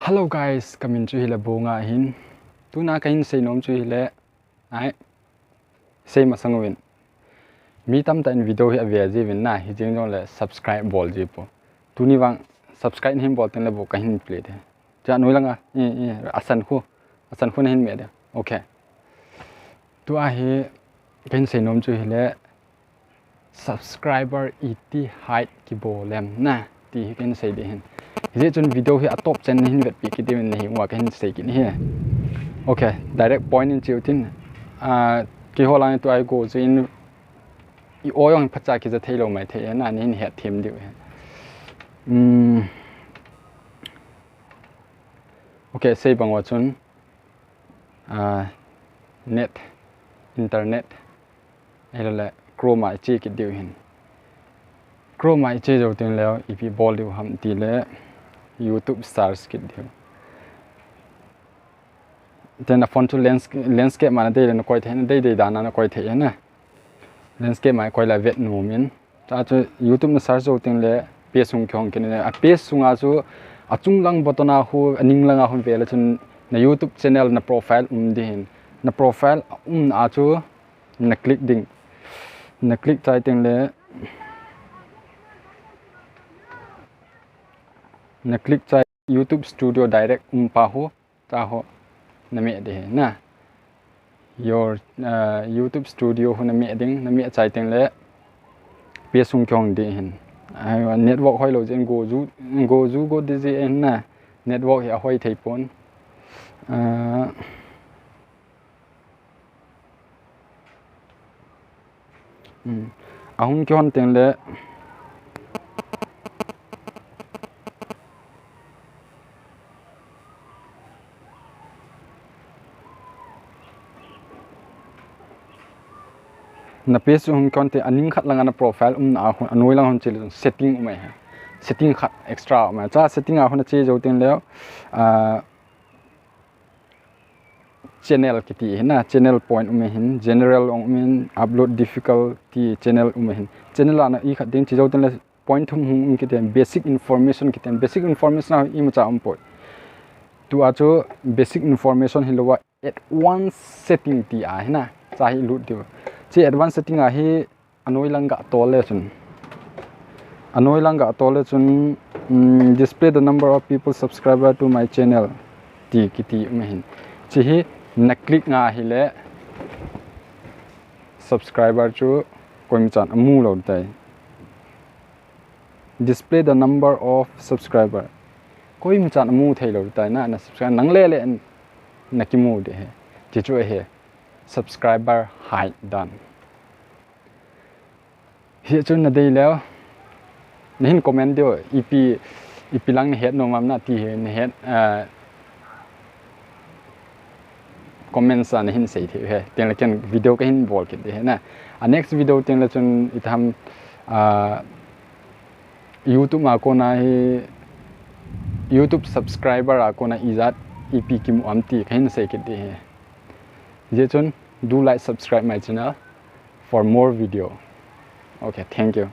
Hello guys, kamin chu hila Buonga hin. Tuna kahin say nom chu hile. Ai. Say masangwin. Mi tam ta in video hi avia ji win na hi jing jong le subscribe bol ji po. Tuni wang subscribe him bol ten le bo kahin play de. Ja noi langa asan khu na hin me de. Okay. Tu a hi kahin say nom chu hile subscriber iti height ki bo lem na ti hi kahin say de hin. Is it on video here a top channel hin vet pi ki tim ni wa kan say kin here. Okay, direct point in chiutin ki holang to I go in I oyong phacha ki ja thailo mai the na ni he thim diu. Okay, say bang wa chun net internet ele chroma chi ki diu hin. Chroma chi jo tin leo if bol diu ham ti le YouTube stars kit diu. Then a phone to landscape mana dei na koi the dei dana na koi the na. Landscape mai koi la vet no min. Ta chu YouTube na search jo ting le page sung kyong kin a page sunga chu achung lang botona hu aning langa hum ve la chun na YouTube channel na profile din. Na profile a chu na click ding. Na click chai ting le na click chai YouTube studio direct pa ho ta ho na me de na your YouTube studio ho na me ding na me chai teng le pe sung kyong de hin network hoi lo jen go ju de je en na network ya hoi thei pon ahun kyon teng le na page hum konte aning khat langa na profile anoi lang hon chil setting mai ha setting khat extra ma cha setting a hon che jo ten leo channel kiti na channel point hin general min upload difficulty channel hin channel ana I khat ding che jo ten le point hum kiten basic information i ma cha point tu a cho basic information hi lowa advanced setting ti a na cha hi lut diu chi advanced setting a hi anoi langa tole chun display the number of people subscriber to my channel ti kiti mehin chi hi na click nga hi le subscriber chu koim chan amu lo tai display the number of subscriber koim chan amu thei lo tai na subscribe nang le na ki mu de he chi chu he subscriber height done. Here chun na dei leo nin comment dio ip lang ni het no mam na ti he ni het comments an hin sei the he ten la ken video ka hin bol ke de na next video ten la chun itham YouTube ma ko na hi YouTube subscriber a ko na izat ip ki mu amti ka hin sei ke de he je chun do like subscribe my channel for more video. Okay, thank you.